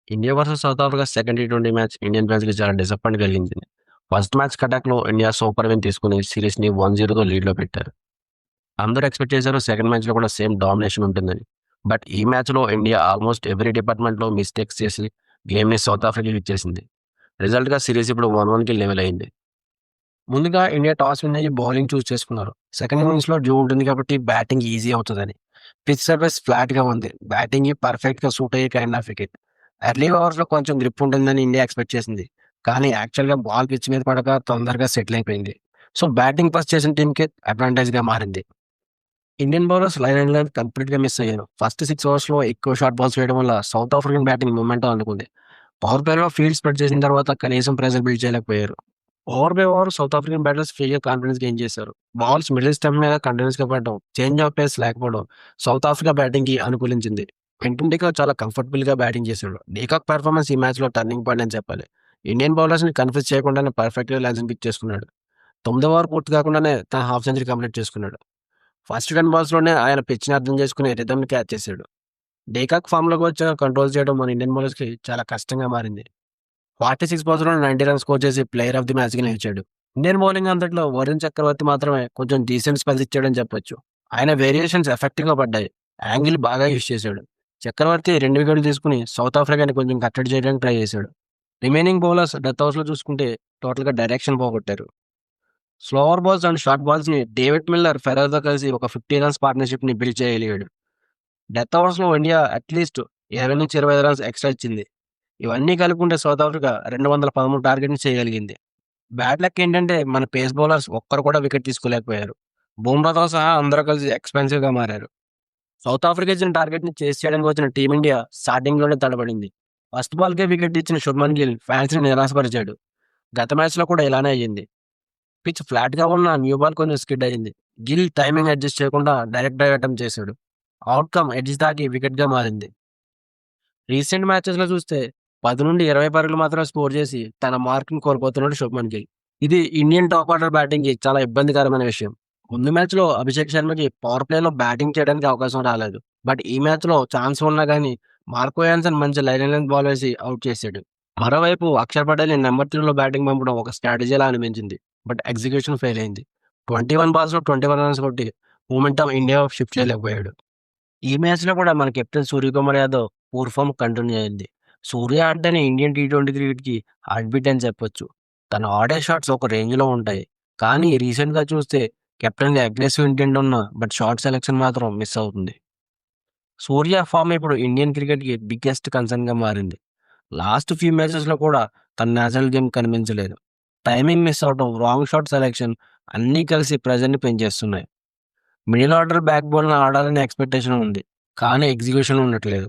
India versus south Africa second టీ20 match Indian ఫ్యాన్స్‌కి చాలా డిసప్పాయింట్ కలిగించింది. ఫస్ట్ మ్యాచ్ కటాక్‌లో ఇండియా సూపర్ విన్ తీసుకొని సిరీస్‌ని 1-0తో లీడ్‌లో పెట్టారు. అందరూ ఎక్స్‌పెక్ట్ చేశారు సెకండ్ మ్యాచ్‌లో కూడా సేమ్ డామినేషన్ ఉంటుందని. బట్ ఈ మ్యాచ్‌లో ఇండియా ఆల్మోస్ట్ ఎవ్రీ డిపార్ట్‌మెంట్‌లో మిస్టేక్స్ చేసి గేమ్‌ని సౌత్ ఆఫ్రికాకి ఇచ్చేసింది. రిజల్ట్‌గా సిరీస్ ఇప్పుడు 1-1కి లెవెల్ అయింది. ముందుగా ఇండియా టాస్ విన్ అయ్యి బౌలింగ్ చూస్ చేసుకున్నారు. సెకండ్ ఇన్నింగ్స్‌లో డ్యూ ఉంటుంది కాబట్టి బ్యాటింగ్ ఈజీ అవుతదని. పిచ్ సర్ఫేస్ ఫ్లాట్‌గా ఉంది. బ్యాటింగ్‌కి పర్ఫెక్ట్‌గా సూట్ అయ్యే కైండ్ ఆఫ్ వికెట్. ఎర్లీ ఓవర్స్‌లో కొంచెం గ్రిప్ ఉంటుందని ఇండియా ఎక్స్‌పెక్ట్ చేసింది. కానీ యాక్చువల్‌గా బాల్ పిచ్ మీద పడక తొందరగా సెటిల్ అయిపోయింది. సో, బ్యాటింగ్ ఫస్ట్ చేసిన టీమ్‌కి అడ్వాంటేజ్‌గా మారింది. Indian bowlers line and line కంప్లీట్‌గా మిస్ అయ్యారు. ఫస్ట్ 6 ఓవర్స్‌లో ఎక్కువ షార్ట్ బాల్స్ వేయడం వల్ల సౌత్ ఆఫ్రికన్ బ్యాటింగ్ మొమెంటం అందుకుంది. పవర్ ప్లేలో ఫీల్డ్ స్ప్రెడ్ చేసిన తర్వాత కనీసం ప్రెజర్ బిల్డ్ చేయలేకపోయారు. Over by over south African batters ఫ్రీగా కాన్ఫిడెన్స్ గెయిన్ చేశారు. బాల్స్ మిడిల్ స్టంప్ మీద కంటిన్యూస్‌గా పడడం, చేంజ్ ఆఫ్ పేస్ లేకపోవడం సౌత్ ఆఫ్రికా బ్యాటింగ్‌కి అనుకూలించింది. క్వింటన్ డికాక్ చాలా కంఫర్టబుల్‌గా బ్యాటింగ్ చేశాడు. డికాక్ పెర్ఫార్మెన్స్ ఈ మ్యాచ్‌లో టర్నింగ్ పాయింట్ అని చెప్పాలి. ఇండియన్ బౌలర్స్‌ని కన్ఫ్యూజ్ చేయకుండానే పర్ఫెక్ట్‌గా లెన్స్‌ని పిక్ చేసుకున్నాడు. 9వ ఓవర్ పూర్తి కాకుండానే తన హాఫ్ సెంచరీ కంప్లీట్ చేసుకున్నాడు. ఫస్ట్ 10 బాల్స్‌లోనే ఆయన పిచ్‌ని అర్థం చేసుకుని రిథమ్‌ని క్యాచ్ చేశాడు. డేకాక్ ఫామ్‌లోకి వచ్చాక కంట్రోల్ చేయడం మన ఇండియన్ బౌలర్స్‌కి చాలా కష్టంగా మారింది. 46 బాల్స్‌లో 90 రన్స్ స్కోర్ చేసి ప్లేయర్ ఆఫ్ ది మ్యాచ్‌గా నిలిచాడు. ఇండియన్ బౌలింగ్ అంతట్లో వరుణ్ చక్రవర్తి మాత్రమే కొంచెం డీసెంట్ స్పెల్స్ ఇచ్చాడని చెప్పొచ్చు. ఆయన వేరియేషన్స్ ఎఫెక్టివ్‌గా పడ్డాయి. యాంగిల్ బాగా యూజ్ చేశాడు. చక్రవర్తి 2 వికెట్లు తీసుకొని సౌత్ ఆఫ్రికాని కొంచెం కట్టడి చేయడానికి ట్రై చేశాడు. రిమైనింగ్ బౌలర్స్ డెత్ ఓవర్స్‌లో చూసుకుంటే టోటల్‌గా డైరెక్షన్ పోగొట్టారు. స్లోవర్ బాల్స్ అండ్ షార్ట్ బాల్స్‌ని డేవిడ్ మిల్లర్, ఫెరర్‌తో కలిసి ఒక 50 రన్స్ పార్ట్నర్‌షిప్‌ని బిల్డ్ చేయగలిగాడు. డెత్ ఓవర్స్‌లో ఇండియా అట్‌లీస్ట్ 20-25 రన్స్ ఎక్స్‌ట్రా ఇచ్చింది. ఇవన్నీ కలుపుకుంటే సౌత్ ఆఫ్రికా 213 టార్గెట్‌ని చేయగలిగింది. బ్యాడ్ లక్ ఏంటంటే మన పేస్ బౌలర్స్ ఒక్కరు కూడా వికెట్ తీసుకోలేకపోయారు. బుమ్రాతో సహా అందరూ కలిసి ఎక్స్‌పెన్సివ్‌గా మారారు. సౌత్ ఆఫ్రికా ఇచ్చిన టార్గెట్‌ని చేజ్ చేయడానికి వచ్చిన టీమిండియా స్టార్టింగ్‌లోనే తడబడింది. ఫస్ట్ బాల్‌కే వికెట్ ఇచ్చిన శుభ్మన్ గిల్ ఫ్యాన్స్‌ని నిరాశపరిచాడు. గత మ్యాచ్‌లో కూడా ఇలానే అయ్యింది. పిచ్ ఫ్లాట్‌గా ఉన్న న్యూ బాల్ కొంచెం స్కిడ్ అయింది. గిల్ టైమింగ్ అడ్జస్ట్ చేయకుండా డైరెక్ట్ డ్రైవ్ అటెంప్ట్ చేశాడు. ఔట్‌కమ్ ఎడ్జ్ దాటి వికెట్‌గా మారింది. రీసెంట్ మ్యాచెస్‌లో చూస్తే 10-20 పరుగులు మాత్రమే స్కోర్ చేసి తన మార్క్‌ని కోల్పోతున్నాడు శుభ్మన్ గిల్. ఇది ఇండియన్ టాప్ ఆర్డర్ బ్యాటింగ్‌కి చాలా ఇబ్బందికరమైన విషయం. ముందు మ్యాచ్‌లో అభిషేక్ శర్మకి పవర్ ప్లేలో బ్యాటింగ్ చేయడానికి అవకాశం రాలేదు. బట్ ఈ మ్యాచ్‌లో ఛాన్స్ ఉన్నా గానీ మార్కో యాన్సన్ మంచి లైన్ అండ్ లెంత్ బాల్ వేసి ఔట్ చేసాడు. మరోవైపు అక్షర్ పటేల్‌ని నంబర్ 3లో బ్యాటింగ్ పంపడం ఒక స్ట్రాటజీలా అనిపించింది. బట్ ఎగ్జిక్యూషన్ ఫెయిల్ అయింది. 21 బాల్స్‌లో 21 రన్స్ కొట్టి మొమెంటమ్ ఇండియా షిఫ్ట్ చేయలేకపోయాడు. ఈ మ్యాచ్‌లో కూడా మన captain Suryakumar Yadav poor form continue అయింది. సూర్య ఆటని ఇండియన్ టీ20 క్రికెట్‌కి హార్ట్ బీట్ అని చెప్పొచ్చు. తను ఆడే షాట్స్ ఒక రేంజ్‌లో ఉంటాయి. కానీ రీసెంట్‌గా చూస్తే కెప్టెన్‌గా అగ్రెసివ్ ఇంటెంట్ ఉన్న బట్ షాట్ సెలక్షన్ మాత్రం మిస్ అవుతుంది. సూర్య ఫార్మ్ ఇప్పుడు ఇండియన్ క్రికెట్‌కి బిగ్గెస్ట్ కన్సర్న్‌గా మారింది. లాస్ట్ ఫ్యూ మ్యాచెస్‌లో కూడా తన నేచురల్ గేమ్ కనిపించలేదు. టైమింగ్ మిస్ అవ్వడం, రాంగ్ షాట్ సెలక్షన్ అన్నీ కలిసి ప్రెషర్‌ని పెంచేస్తున్నాయి. మిడిల్ ఆర్డర్ బ్యాక్ బోన్‌లో ఆడాలనే ఎక్స్‌పెక్టేషన్ ఉంది. కానీ ఎగ్జిక్యూషన్ ఉండట్లేదు.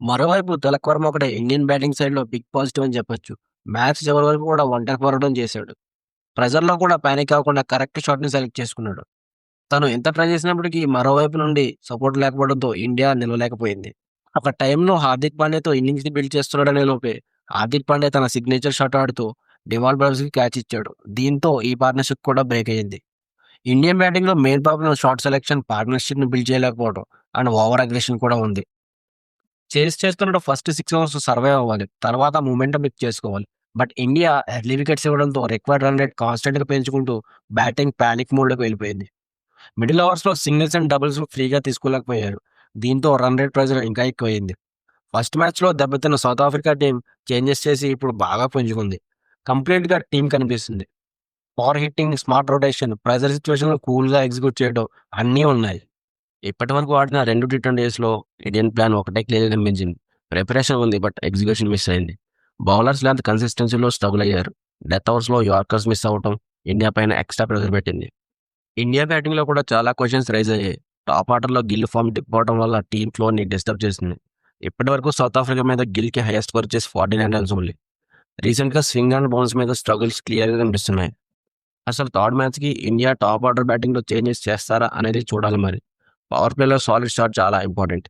మరోవైపు తిలక్ వర్మ ఒకటే ఇండియన్ బ్యాటింగ్ సైడ్‌లో బిగ్ పాజిటివ్ అని చెప్పొచ్చు. మ్యాచ్ చివరి వరకు కూడా ఒంటరి పోరాటం చేశాడు. ప్రెషర్‌లో కూడా పానిక్ అవ్వకుండా కరెక్ట్ షాట్‌ని సెలెక్ట్ చేసుకున్నాడు. తను ఎంత ట్రై చేసినప్పటికీ మరోవైపు నుండి సపోర్ట్ లేకపోవడంతో ఇండియా నిలవలేకపోయింది. ఒక టైంలో హార్దిక్ పాండ్యాతో ఇన్నింగ్స్‌ని బిల్డ్ చేస్తున్నాడనే లోపే హార్దిక్ పాండ్యా తన సిగ్నేచర్ షాట్ ఆడుతూ డివాల్ బ్రదర్స్‌కి క్యాచ్ ఇచ్చాడు. దీంతో ఈ పార్ట్నర్‌షిప్ కూడా బ్రేక్ అయింది. ఇండియన్ బ్యాటింగ్‌లో మెయిన్ ప్రాబ్లమ్ షాట్ సెలక్షన్, పార్ట్నర్‌షిప్‌ని బిల్డ్ చేయలేకపోవడం అండ్ ఓవర్ అగ్రెషన్ కూడా ఉంది. చేస్తున్నట్టు ఫస్ట్ 6 ఓవర్స్ సర్వైవ్ అవ్వాలి. తర్వాత మొమెంటం పిక్ చేసుకోవాలి. బట్ ఇండియా ఎర్లీ వికెట్స్ ఇవ్వడంతో రిక్వైర్డ్ రన్ రేట్ కాన్స్టెంట్‌గా పెంచుకుంటూ బ్యాటింగ్ పానిక్ మోడ్‌లోకి వెళ్ళిపోయింది. మిడిల్ ఓవర్స్‌లో సింగిల్స్ అండ్ డబుల్స్ ఫ్రీగా తీసుకోలేకపోయారు. దీంతో రన్ రేట్ ప్రెషర్ ఇంకా ఎక్కువయింది. ఫస్ట్ మ్యాచ్‌లో దెబ్బతిన్న సౌత్ ఆఫ్రికా టీమ్ చేంజెస్ చేసి ఇప్పుడు బాగా పుంజుకుంది. కంప్లీట్‌గా టీమ్ కనిపిస్తుంది. Power hitting, smart rotation, pressure సిట్యుయేషన్‌లో కూల్‌గా ఎగ్జిక్యూట్ చేయడం అన్నీ ఉన్నాయి. ఇప్పటివరకు ఆడిన 2 టీ20స్‌లో ఇండియన్ ప్లాన్ ఒకటే క్లియర్‌గా కనిపించింది. ప్రిపరేషన్ ఉంది బట్ ఎగ్జిక్యూషన్ మిస్ అయింది. బౌలర్స్ లెంత్ కన్సిస్టెన్సీలో స్ట్రగుల్ అయ్యారు. డెత్ ఓవర్స్‌లో యార్కర్స్ మిస్ అవ్వటం ఇండియా పైన ఎక్స్‌ట్రా ప్రెషర్ పెట్టింది. ఇండియా బ్యాటింగ్‌లో కూడా చాలా క్వెషన్స్ రైజ్ అయ్యాయి. టాప్ ఆర్డర్‌లో గిల్ ఫార్మ్ డిప్పవడం వల్ల టీమ్ ఫ్లోని డిస్టర్బ్ చేసింది. ఇప్పటివరకు సౌత్ ఆఫ్రికా మీద గిల్‌కి హైయెస్ట్ స్కోర్ వచ్చేసి 49 రన్స్ ఓన్లీ. రీసెంట్‌గా స్వింగ్ అండ్ బౌన్స్ మీద స్ట్రగుల్స్ క్లియర్‌గా కనిపిస్తున్నాయి. అసలు థర్డ్ మ్యాచ్‌కి ఇండియా టాప్ ఆర్డర్ బ్యాటింగ్‌లో చేంజెస్ చేస్తారా అనేది చూడాలి మరి. పవర్ ప్లేలో సాలిడ్ స్టార్ట్ చాలా ఇంపార్టెంట్.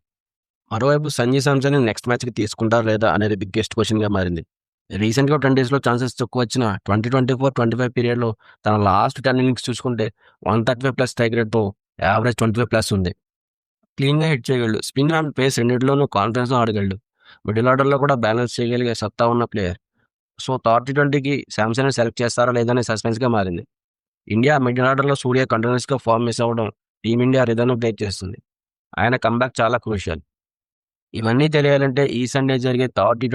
మరోవైపు సంజూ శాంసన్‌ని నెక్స్ట్ మ్యాచ్‌కి తీసుకుంటారా లేదా అనేది బిగ్గెస్ట్ క్వెషన్‌గా మారింది. రీసెంట్‌గా 10 డేస్‌లో ఛాన్సెస్ తక్కువొచ్చినా 2024-25 పీరియడ్‌లో తన లాస్ట్ 10 ఇన్నింగ్స్ చూసుకుంటే 135+ స్ట్రైక్ రేట్‌తో యావరేజ్ 25+ ఉంది. క్లీన్‌గా హిట్ చేయగలడు. స్పిన్ అండ్ పేస్ రెండిట్లోనూ కాన్ఫిడెన్స్‌తో ఆడగలడు. మిడిల్ ఆర్డర్‌లో కూడా బ్యాలెన్స్ చేయగలిగే సత్తా ఉన్న ప్లేయర్. సో, థర్డ్ టీ20కి శాంసన్‌ని సెలెక్ట్ చేస్తారా లేదనే సస్పెన్స్‌గా మారింది. ఇండియా మిడిల్ ఆర్డర్‌లో సూర్య కంటిన్యూయస్‌గా ఫార్మ్ మిస్ అవ్వడం టీమిండియా రిథమ్‌ను బ్రేక్ చేస్తుంది. ఆయన కమ్‌బ్యాక్ చాలా క్రూషియల్. ఇవన్నీ తెలియాలంటే ఈ సండే జరిగే థర్డ్ టీ